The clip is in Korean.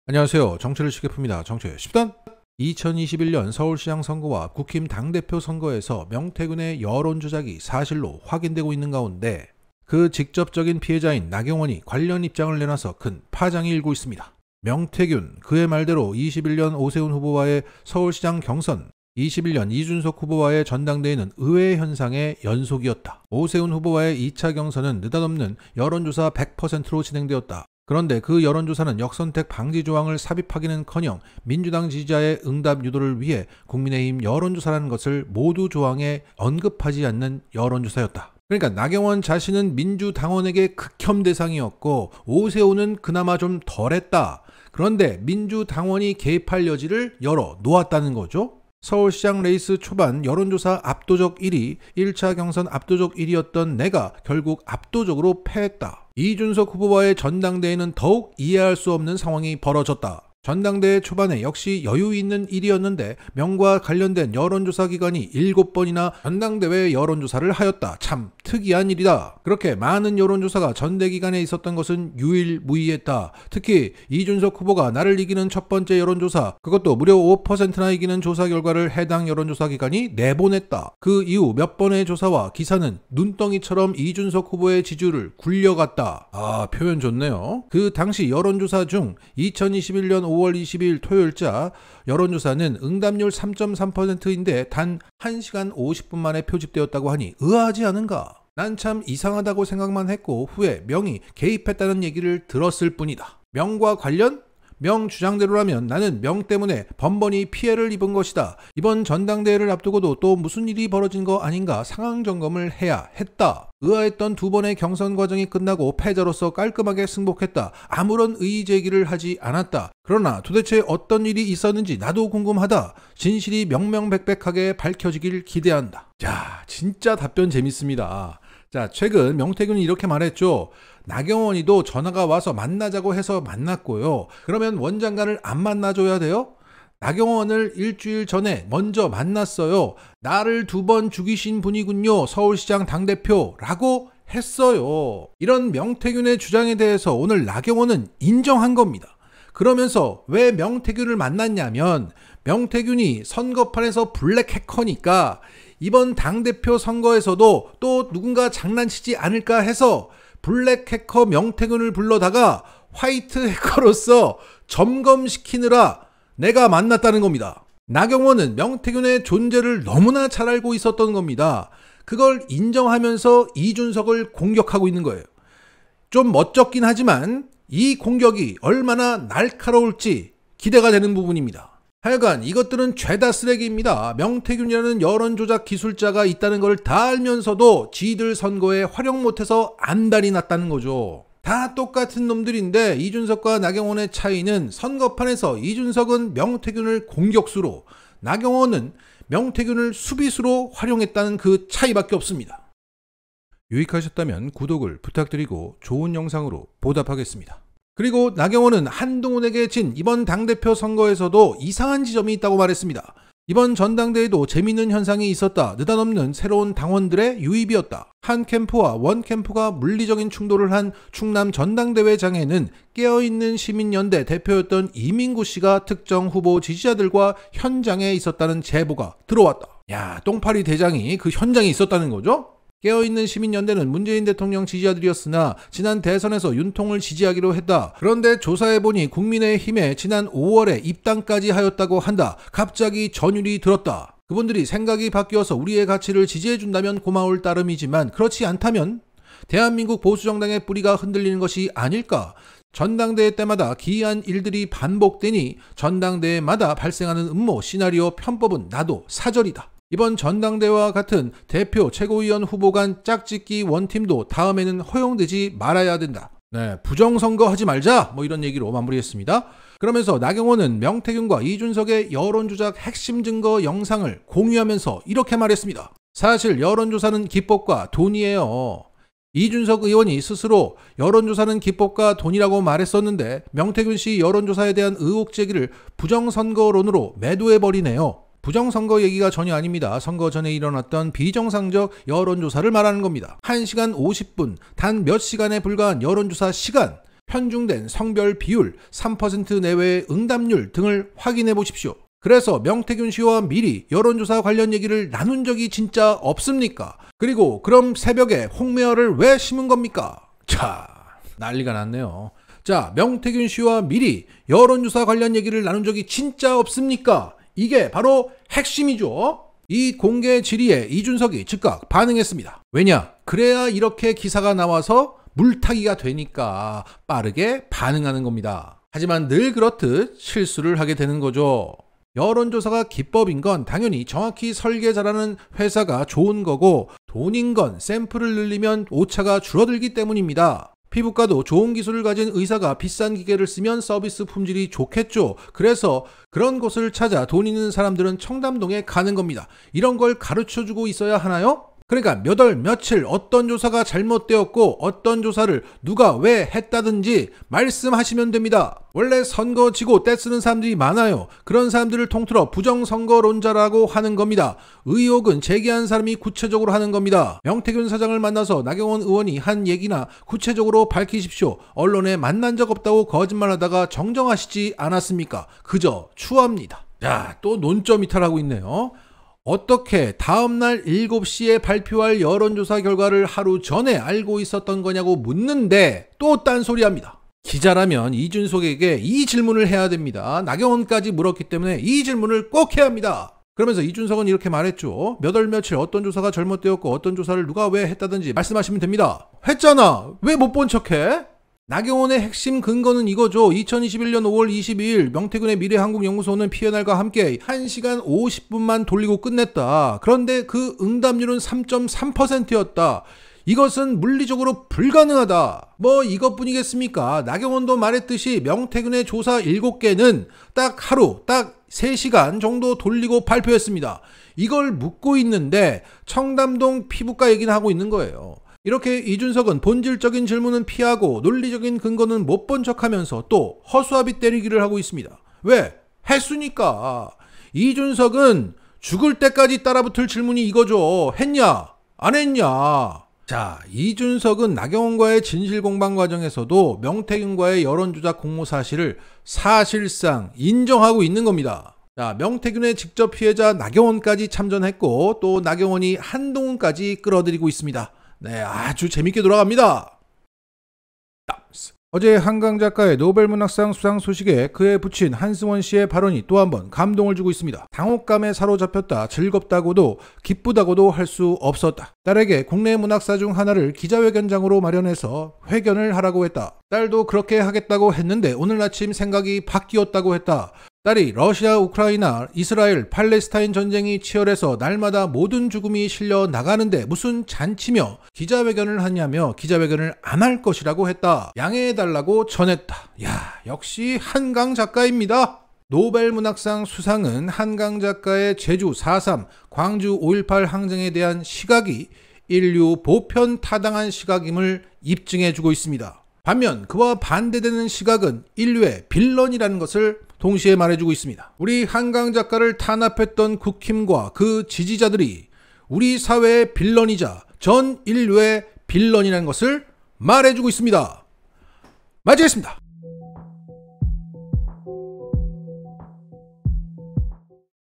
안녕하세요. 정치를 쉽게 풉니다. 정치의 10단. 2021년 서울시장 선거와 국힘 당대표 선거에서 명태균의 여론 조작이 사실로 확인되고 있는 가운데 그 직접적인 피해자인 나경원이 관련 입장을 내놔서 큰 파장이 일고 있습니다. 명태균, 그의 말대로 21년 오세훈 후보와의 서울시장 경선, 21년 이준석 후보와의 전당대회는 의외의 현상의 연속이었다. 오세훈 후보와의 2차 경선은 느닷없는 여론조사 100%로 진행되었다. 그런데 그 여론조사는 역선택 방지 조항을 삽입하기는커녕 민주당 지지자의 응답 유도를 위해 국민의힘 여론조사라는 것을 모두 조항에 언급하지 않는 여론조사였다. 그러니까 나경원 자신은 민주당원에게 극혐 대상이었고 오세훈은 그나마 좀 덜했다. 그런데 민주당원이 개입할 여지를 열어 놓았다는 거죠. 서울시장 레이스 초반 여론조사 압도적 1위, 1차 경선 압도적 1위였던 내가 결국 압도적으로 패했다. 이준석 후보와의 전당대회는 더욱 이해할 수 없는 상황이 벌어졌다. 전당대회 초반에 역시 여유 있는 일이었는데 명과 관련된 여론조사 기관이 7번이나 전당대회 여론조사를 하였다. 참 특이한 일이다. 그렇게 많은 여론조사가 전대 기간에 있었던 것은 유일무이했다. 특히 이준석 후보가 나를 이기는 첫 번째 여론조사, 그것도 무려 5%나 이기는 조사 결과를 해당 여론조사 기관이 내보냈다. 그 이후 몇 번의 조사와 기사는 눈덩이처럼 이준석 후보의 지지율을 굴려갔다. 아, 표현 좋네요. 그 당시 여론조사 중 2021년 5월 22일 토요일자 여론조사는 응답률 3.3%인데 단 1시간 50분 만에 표집되었다고 하니 의아하지 않은가? 난 참 이상하다고 생각만 했고 후에 명이 개입했다는 얘기를 들었을 뿐이다. 명과 관련? 명 주장대로라면 나는 명 때문에 번번이 피해를 입은 것이다. 이번 전당대회를 앞두고도 또 무슨 일이 벌어진 거 아닌가 상황 점검을 해야 했다. 의아했던 두 번의 경선 과정이 끝나고 패자로서 깔끔하게 승복했다. 아무런 의의 제기를 하지 않았다. 그러나 도대체 어떤 일이 있었는지 나도 궁금하다. 진실이 명명백백하게 밝혀지길 기대한다. 자, 진짜 답변 재밌습니다. 자, 최근 명태균이 이렇게 말했죠. 나경원이도 전화가 와서 만나자고 해서 만났고요. 그러면 원장관을 안 만나줘야 돼요? 나경원을 일주일 전에 먼저 만났어요. 나를 2번 죽이신 분이군요. 서울시장 당대표라고 했어요. 이런 명태균의 주장에 대해서 오늘 나경원은 인정한 겁니다. 그러면서 왜 명태균을 만났냐면 명태균이 선거판에서 블랙 해커니까 이번 당대표 선거에서도 또 누군가 장난치지 않을까 해서 블랙 해커 명태균을 불러다가 화이트 해커로서 점검시키느라 내가 만났다는 겁니다. 나경원은 명태균의 존재를 너무나 잘 알고 있었던 겁니다. 그걸 인정하면서 이준석을 공격하고 있는 거예요. 좀 멋쩍긴 하지만 이 공격이 얼마나 날카로울지 기대가 되는 부분입니다. 하여간 이것들은 죄다 쓰레기입니다. 명태균이라는 여론조작 기술자가 있다는 걸 다 알면서도 지들 선거에 활용 못해서 안달이 났다는 거죠. 다 똑같은 놈들인데 이준석과 나경원의 차이는 선거판에서 이준석은 명태균을 공격수로, 나경원은 명태균을 수비수로 활용했다는 그 차이밖에 없습니다. 유익하셨다면 구독을 부탁드리고 좋은 영상으로 보답하겠습니다. 그리고 나경원은 한동훈에게 진 이번 당대표 선거에서도 이상한 지점이 있다고 말했습니다. 이번 전당대회도 재미있는 현상이 있었다. 느닷없는 새로운 당원들의 유입이었다. 한 캠프와 원 캠프가 물리적인 충돌을 한 충남 전당대회장에는 깨어있는 시민연대 대표였던 이민구 씨가 특정 후보 지지자들과 현장에 있었다는 제보가 들어왔다. 야, 똥파리 대장이 그 현장에 있었다는 거죠? 깨어있는 시민연대는 문재인 대통령 지지자들이었으나 지난 대선에서 윤통을 지지하기로 했다. 그런데 조사해보니 국민의힘에 지난 5월에 입당까지 하였다고 한다. 갑자기 전율이 들었다. 그분들이 생각이 바뀌어서 우리의 가치를 지지해준다면 고마울 따름이지만 그렇지 않다면 대한민국 보수정당의 뿌리가 흔들리는 것이 아닐까. 전당대회 때마다 기이한 일들이 반복되니 전당대회마다 발생하는 음모, 시나리오, 편법은 나도 사절이다. 이번 전당대회와 같은 대표 최고위원 후보 간 짝짓기 원팀도 다음에는 허용되지 말아야 된다. 네, 부정선거 하지 말자, 이런 얘기로 마무리했습니다. 그러면서 나경원은 명태균과 이준석의 여론조작 핵심 증거 영상을 공유하면서 이렇게 말했습니다. 사실 여론조사는 기법과 돈이에요. 이준석 의원이 스스로 여론조사는 기법과 돈이라고 말했었는데 명태균 씨 여론조사에 대한 의혹 제기를 부정선거론으로 매도해버리네요. 부정선거 얘기가 전혀 아닙니다. 선거 전에 일어났던 비정상적 여론조사를 말하는 겁니다. 1시간 50분, 단 몇 시간에 불과한 여론조사 시간, 편중된 성별 비율, 3% 내외의 응답률 등을 확인해 보십시오. 그래서 명태균 씨와 미리 여론조사 관련 얘기를 나눈 적이 진짜 없습니까? 그리고 그럼 새벽에 홍매화를 왜 심은 겁니까? 자, 난리가 났네요. 자, 명태균 씨와 미리 여론조사 관련 얘기를 나눈 적이 진짜 없습니까? 이게 바로 핵심이죠. 이 공개 질의에 이준석이 즉각 반응했습니다. 왜냐? 그래야 이렇게 기사가 나와서 물타기가 되니까 빠르게 반응하는 겁니다. 하지만 늘 그렇듯 실수를 하게 되는 거죠. 여론조사가 기법인 건 당연히 정확히 설계 잘하는 회사가 좋은 거고, 돈인 건 샘플을 늘리면 오차가 줄어들기 때문입니다. 피부과도 좋은 기술을 가진 의사가 비싼 기계를 쓰면 서비스 품질이 좋겠죠. 그래서 그런 곳을 찾아 돈 있는 사람들은 청담동에 가는 겁니다. 이런 걸 가르쳐주고 있어야 하나요? 그러니까 몇 월 며칠 어떤 조사가 잘못되었고 어떤 조사를 누가 왜 했다든지 말씀하시면 됩니다. 원래 선거 지고 떼쓰는 사람들이 많아요. 그런 사람들을 통틀어 부정선거론자라고 하는 겁니다. 의혹은 제기한 사람이 구체적으로 하는 겁니다. 명태균 사장을 만나서 나경원 의원이 한 얘기나 구체적으로 밝히십시오. 언론에 만난 적 없다고 거짓말하다가 정정하시지 않았습니까? 그저 추합니다. 자, 또 논점 이탈하고 있네요. 어떻게 다음날 7시에 발표할 여론조사 결과를 하루 전에 알고 있었던 거냐고 묻는데 또 딴소리 합니다. 기자라면 이준석에게 이 질문을 해야 됩니다. 나경원까지 물었기 때문에 이 질문을 꼭 해야 합니다. 그러면서 이준석은 이렇게 말했죠. 몇 월 며칠 어떤 조사가 잘못되었고 어떤 조사를 누가 왜 했다든지 말씀하시면 됩니다. 했잖아. 왜 못 본 척해? 나경원의 핵심 근거는 이거죠. 2021년 5월 22일 명태균의 미래한국연구소는 피해날과 함께 1시간 50분만 돌리고 끝냈다. 그런데 그 응답률은 3.3%였다. 이것은 물리적으로 불가능하다. 뭐 이것뿐이겠습니까? 나경원도 말했듯이 명태균의 조사 7개는 딱 하루, 딱 3시간 정도 돌리고 발표했습니다. 이걸 묻고 있는데 청담동 피부과 얘기는 하고 있는 거예요. 이렇게 이준석은 본질적인 질문은 피하고 논리적인 근거는 못 본 척하면서 또 허수아비 때리기를 하고 있습니다. 왜? 했으니까. 이준석은 죽을 때까지 따라붙을 질문이 이거죠. 했냐? 안 했냐? 자, 이준석은 나경원과의 진실공방 과정에서도 명태균과의 여론조작 공모 사실을 사실상 인정하고 있는 겁니다. 자, 명태균의 직접 피해자 나경원까지 참전했고 또 나경원이 한동훈까지 끌어들이고 있습니다. 네, 아주 재밌게 돌아갑니다. 어제 한강 작가의 노벨문학상 수상 소식에 그에 붙인 한승원 씨의 발언이 또 한 번 감동을 주고 있습니다. 당혹감에 사로잡혔다, 즐겁다고도 기쁘다고도 할 수 없었다. 딸에게 국내 문학사 중 하나를 기자회견장으로 마련해서 회견을 하라고 했다. 딸도 그렇게 하겠다고 했는데 오늘 아침 생각이 바뀌었다고 했다. 딸이 러시아, 우크라이나, 이스라엘, 팔레스타인 전쟁이 치열해서 날마다 모든 죽음이 실려 나가는데 무슨 잔치며 기자회견을 하냐며 기자회견을 안 할 것이라고 했다. 양해해달라고 전했다. 야, 역시 한강 작가입니다. 노벨문학상 수상은 한강 작가의 제주 4.3, 광주 5.18 항쟁에 대한 시각이 인류 보편 타당한 시각임을 입증해주고 있습니다. 반면 그와 반대되는 시각은 인류의 빌런이라는 것을 동시에 말해주고 있습니다. 우리 한강 작가를 탄압했던 국힘과 그 지지자들이 우리 사회의 빌런이자 전 인류의 빌런이라는 것을 말해주고 있습니다. 마치겠습니다.